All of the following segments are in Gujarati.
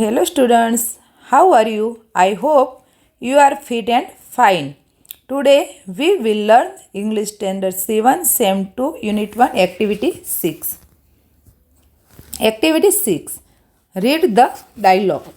Hello students, how are you? I hope you are fit and fine. Today we will learn English Standard 7 Sem 2 Unit 1 Activity 6. Activity 6. Read the dialogue.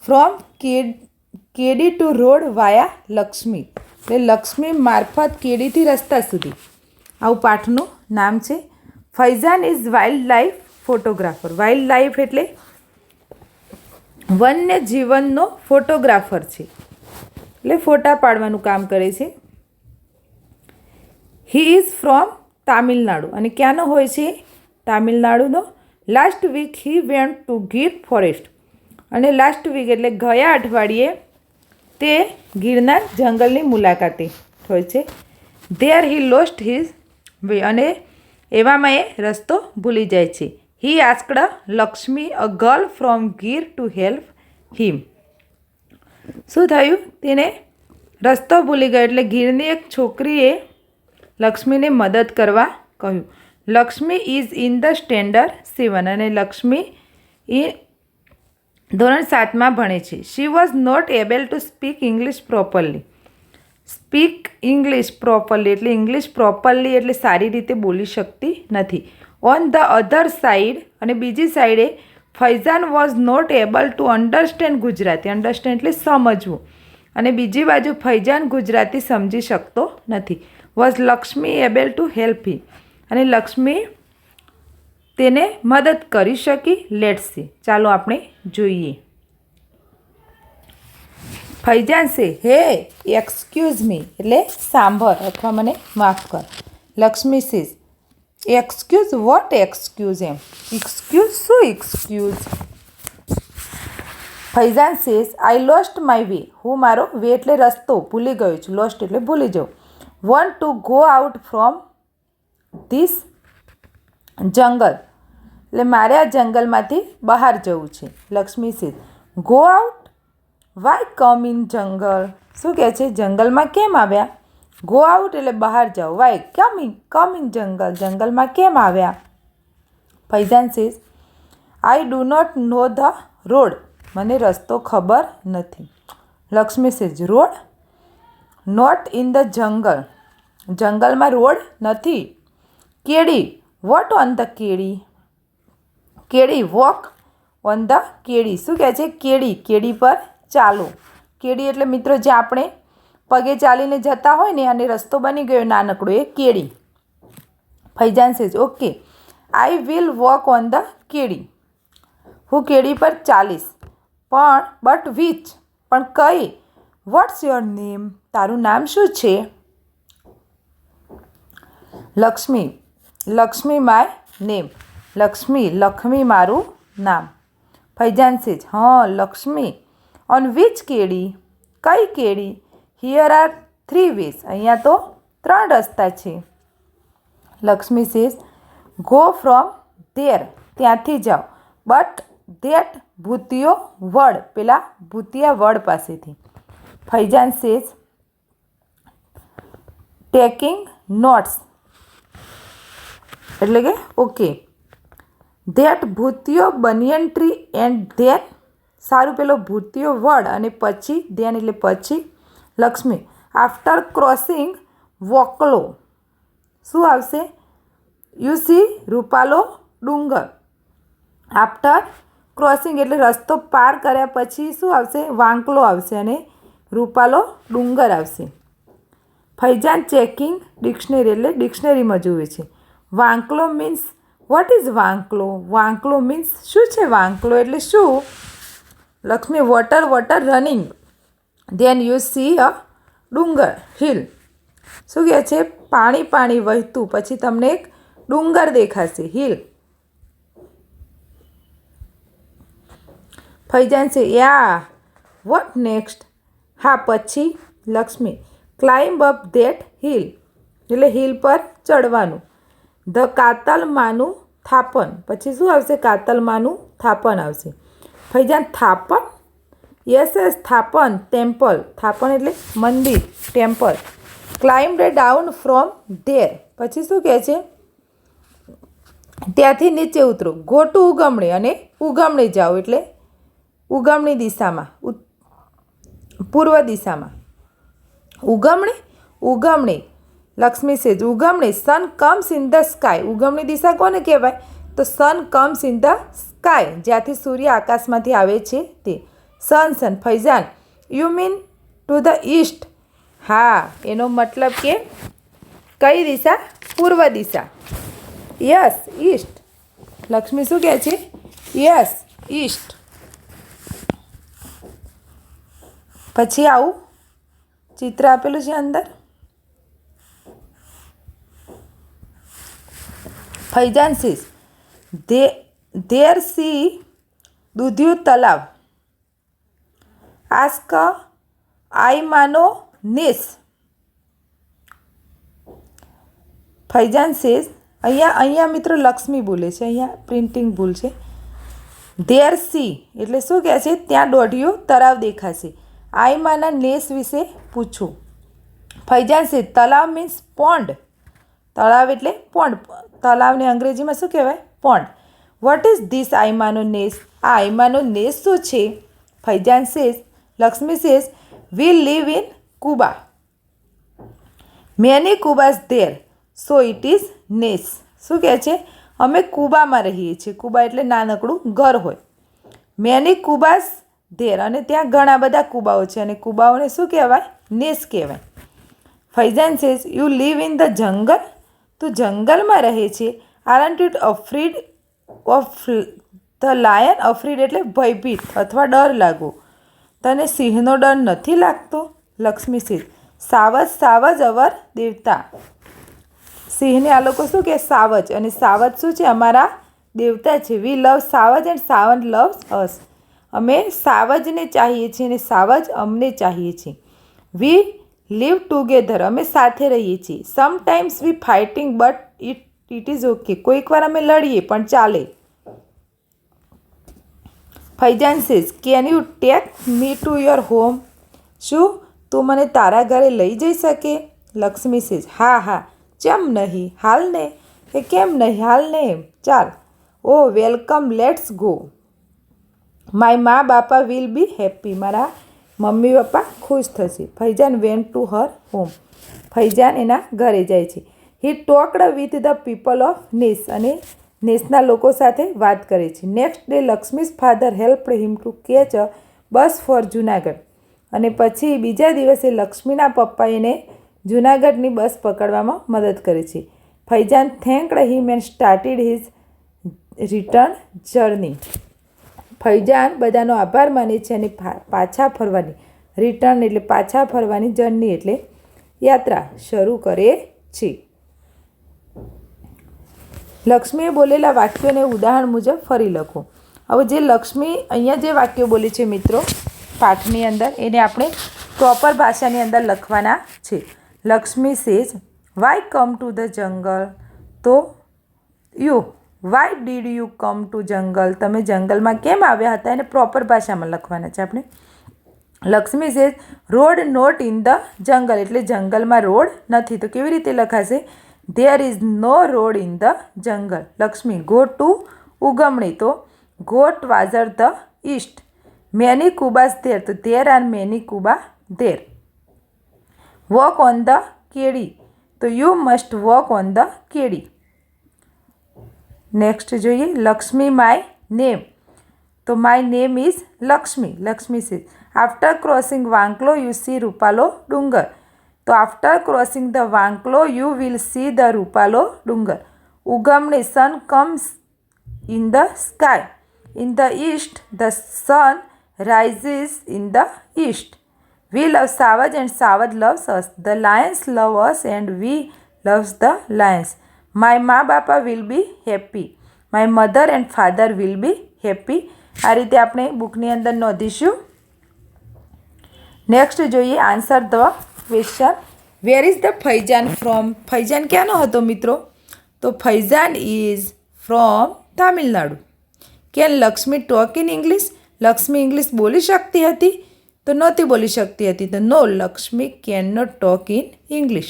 From કેડી to road via Lakshmi. એટલે લક્ષ્મી મારફત કેડીથી રસ્તા સુધી. આવું પાઠનું નામ છે. Faizan is wild life photographer. Wild life એટલે વન્ય જીવનનો ફોટોગ્રાફર છે, એટલે ફોટા પાડવાનું કામ કરે છે. He is from Tamil Nadu. અને ક્યાંનો હોય છે? તામિલનાડુનો. Last week he went to Gir forest. અને લાસ્ટ વીક એટલે ગયા અઠવાડિયે તે ગિરનાર જંગલની મુલાકાતે હોય છે. There he lost his way. અને એવામાં એ રસ્તો ભૂલી જાય છે. He asked Lakshmi a girl from Gir to help him. શું થયું? તેને રસ્તો ભૂલી ગયો એટલે ગીરની એક છોકરીએ લક્ષ્મીને મદદ કરવા કહ્યું. Lakshmi is in the standard 7. અને લક્ષ્મી એ ધોરણ 7માં ભણે છે. She was not able to speak English properly. Speak English properly એટલે ઇંગ્લિશ પ્રોપરલી એટલે સારી રીતે બોલી શકતી નથી. ઓન ધ અધર સાઈડ અને બીજી સાઈડે Faizan was not able to understand Gujarati. Understand એટલે સમજવું. અને બીજી બાજુ ફૈઝાન ગુજરાતી સમજી શકતો નથી. Was Lakshmi able to help હિમ. અને લક્ષ્મી તેને મદદ કરી શકી. Let's see. ચાલો આપણે જોઈએ. ફૈઝાન સે હે એક્સક્યુઝ મી એટલે સાંભળ અથવા મને માફ કર. Lakshmi says excuse what excuse. એમ એક્સક્યુઝ શું excuse? Faizan says I lost my way. હું મારો વે એટલે રસ્તો ભૂલી ગયો છું. લોસ્ટ એટલે ભૂલી જાઉં. Want to go out from this jungle. એટલે મારે આ જંગલમાંથી બહાર જવું છે. Lakshmi says go out why come in jungle. શું કહે છે? જંગલમાં કેમ આવ્યા? ગો આઉટ એટલે બહાર જાઓ. વાય કમ ઇન જંગલ. જંગલમાં કેમ આવ્યા? Faizan says I do not know the road. મને રસ્તો ખબર નથી. Lakshmi says road not in the jungle. જંગલમાં રોડ નથી. કેડી વોટ ઓન ધ કેડી. કેડી વોક ઓન ધ કેડી. શું કહે છે? કેડી પર ચાલો. કેડી એટલે મિત્રો જે આપણે પગે ચાલીને જતા હોય ને અને રસ્તો બની ગયો નાનકડો એ કેડી. Faizan says okay I will walk on the કેડી. હું કેડી પર ચાલીશ. બટ વિચ પણ કઈ? What's your name. તારું નામ શું છે? Lakshmi my name. લક્ષ્મી મારું નામ. Faizan says Lakshmi on which કેડી. કઈ કેડી? Here are 3 ways. અહીંયા તો 3 રસ્તા છે. Lakshmi says go from there. ત્યાંથી જાઓ. બટ ધેટ ભૂતિયો વડ. પેલા ભૂતિયા વડ પાસેથી. Faizan says taking notes. એટલે કે ઓકે. ધેટ ભૂતિયો બનિયન ટ્રી એન્ડ ધેન. સારું, પેલો ભૂતિયો વડ અને પછી ધેન એટલે પછી. લક્ષ્મી આફ્ટર ક્રોસિંગ વોકલો. શું આવશે? યુ સી રૂપાલો ડુંગર. આફ્ટર ક્રોસિંગ એટલે રસ્તો પાર કર્યા પછી શું આવશે? વાંકલો આવશે અને રૂપાલો ડુંગર આવશે. ફૈઝાન ચેકિંગ ડિક્શનરી એટલે ડિક્શનરીમાં જુએ છે. વાંકલો મીન્સ વોટ ઇઝ વાંકલો. વાંકલો મીન્સ શું છે? વાંકલો એટલે શું? Lakshmi water running. Then you see a ડુંગર હિલ. શું કહે છે? પાણી વહેતું પછી તમને એક ડુંગર દેખાશે. હિલ. ફૈઝાન છે યા વોટ નેક્સ્ટ. હા પછી. Lakshmi climb up that hill. એટલે હિલ પર ચડવાનું. ધ કાતલમાનું થાપન. પછી શું આવશે? કાતલમાનું થાપન આવશે. ફૈઝાન થાપન. યસ થાપન ટેમ્પલ. થાપન એટલે મંદિર temple. Climb down from there. પછી શું કહે છે? ત્યાંથી નીચે ઉતરો. ગો ટુ ઉગમણી અને ઉગમણી જાઓ એટલે ઉગમણી દિશામાં, પૂર્વ દિશામાં. ઉગમણી, ઉગમણી. લક્ષ્મી સેજ ઉગમણી. Sun comes in the sky. ઉગમણી દિશા કોને કહેવાય? તો sun comes in the sky, જ્યાંથી સૂર્ય આકાશમાંથી આવે છે તે. Sun. Faizan, you mean to the east. હા, એનો મતલબ કે કઈ દિશા? પૂર્વ દિશા. Yes, East. લક્ષ્મી શું કહે છે? Yes, East. પછી આવું ચિત્ર આપેલું છે અંદર. ફૈજાન સીસ ધેર સી દૂધિયું તલાવ. આસ્ક આઈ માનો નેસ. ફૈજાન સેઝ, અહીંયા મિત્રો લક્ષ્મી બોલે છે, અહીંયા પ્રિન્ટિંગ ભૂલ છે. ધેર સી એટલે શું કહે છે? ત્યાં દોઢિયું તળાવ દેખાશે. આઈમાના નેસ વિશે પૂછું. ફૈજાન સેઝ તલાવ મીન્સ પોન્ડ. તળાવ એટલે પોન્ડ. તળાવને અંગ્રેજીમાં શું કહેવાય? પોન્ડ. વોટ ઇઝ ધીસ આઈમાનો નેસ? આ આઈમાનો નેસ શું છે? Faizan says, Lakshmi says we live in કુબા. મેની કુબાસ ધેર સો ઇટ ઇઝ નેસ. શું કહે છે? અમે કુબામાં રહીએ છીએ. કુબા એટલે નાનકડું ઘર હોય. મેની કુબાસ ધેર, અને ત્યાં ઘણા બધા કુબાઓ છે, અને કુબાઓને શું કહેવાય? નેસ કહેવાય. Faizan says you live in the jungle. તું જંગલમાં રહે છે. Aren't you afraid of the lion. Afraid એટલે ભયભીત અથવા ડર લાગવો. તને સિંહનો ડર નથી લાગતો? લક્ષ્મી સેઝ સાવજ, સાવજ અવર દેવતા. સિંહને આ લોકો શું કહે? સાવજ. અને સાવજ શું છે? અમારા દેવતા છે. વી લવ સાવજ એન્ડ સાવજ લવ્સ અસ. અમે સાવજને ચાહીએ છીએ અને સાવજ અમને ચાહીએ છીએ. We live together. અમે સાથે રહીએ છીએ. Sometimes we fighting but it is okay. કોઈક વાર અમે લડીએ પણ ચાલે. Faizan says can you take me to your home. શું તું મને તારા ઘરે લઈ જઈ શકે? લક્ષ્મી સેઝ હા હા. ચમ નહીં, હાલ ને. એ કેમ નહીં? હાલ ને, ચાલ. Oh welcome, let's go. My મા બાપા વિલ બી હેપી. મારા મમ્મી પપ્પા ખુશ થશે. Faizan went to her home. Faizan એના ઘરે જાય છે. He talked with the people of નેસ. અને નેસના લોકો સાથે વાત કરે છે. Next day Lakshmi's father helped him to catch a bus for Junagadh. અને પછી બીજા દિવસે લક્ષ્મીના પપ્પા એને જુનાગઢની બસ પકડવામાં મદદ કરે છે. Faizan thanked him and started his return journey. Faizan બધાનો આભાર માને છે અને પાછા ફરવાની, રિટર્ન એટલે પાછા ફરવાની, જર્ની એટલે યાત્રા શરૂ કરે છે. લક્ષ્મીએ બોલેલા વાક્યોને ઉદાહરણ મુજબ ફરી લખો. હવે જે લક્ષ્મી અહીંયા જે વાક્યો બોલે છે મિત્રો પાઠની અંદર, એને આપણે પ્રોપર ભાષાની અંદર લખવાના છે. Lakshmi says why come to the jungle. તો you why did you come to jungle. તમે જંગલમાં કેમ આવ્યા હતા? એને પ્રોપર ભાષામાં લખવાના છે આપણે. Lakshmi says road not in the jungle. એટલે જંગલમાં રોડ નથી. તો કેવી રીતે લખાશે? There is no road in the jungle. Lakshmi go to ઉગમણી. તો ગો ટવાઝર ધ ઈસ્ટ. મેની કુબાસ ધેર. તો ધેર આર મેની કુબા ધેર. વોક ઓન ધ કેડી. તો you must walk on the કેડી. નેક્સ્ટ જોઈએ લક્ષ્મી માય નેમ. તો my name is Lakshmi. Lakshmi says after crossing વાંકલો you see રૂપાલો ડુંગર. તો આફ્ટર ક્રોસિંગ ધ વાંકલો યુ વિલ સી ધ રૂપાલો ડુંગર. ઉગમણી sun comes in the sky. In the east the sun rises in the east. We love Savage and Savage loves us. The lions love us and we loves the lions. My મા બાપા will be happy. My mother and father will be happy. આ રીતે આપણે બુકની અંદર નોંધીશું. નેક્સ્ટ જોઈએ answer the question. Where is the Faizan from? Faizan ક્યાંનો હતો મિત્રો? તો Faizan is from Tamil Nadu. Can Lakshmi talk in English? Lakshmi English બોલી શકતી હતી? તો નહોતી બોલી શકતી હતી. તો no, Lakshmi can not talk in English.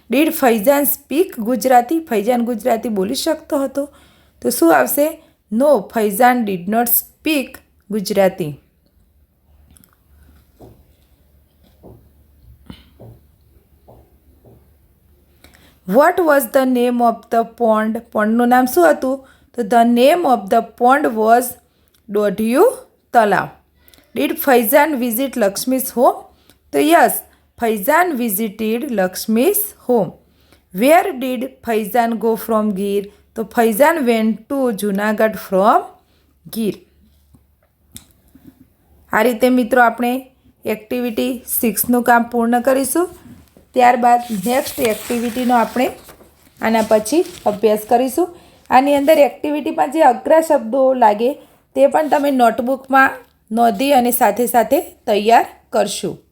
Did Faizan speak Gujarati? Faizan Gujarati બોલી શકતો હતો? તો શું આવશે? No, Faizan did not speak Gujarati. What was the name of the pond? પોન્ડનું નામ શું હતું? તો the name of the pond was Dodhiyu Talav. Did Faizan visit Lakshmi's home? તો yes, Faizan visited Lakshmi's home. Where did Faizan go from Gir? તો Faizan went to Junagadh from Gir. આ રીતે મિત્રો આપણે એક્ટિવિટી 6નું કામ પૂર્ણ કરીશું. ત્યારબાદ નેક્સ્ટ એક્ટિવિટીનો આપણે આના પછી અભ્યાસ કરીશું. આની અંદર એક્ટિવિટીમાં જે અઘરા શબ્દો લાગે તે પણ તમે નોટબુકમાં નોંધી અને સાથે સાથે તૈયાર કરશું.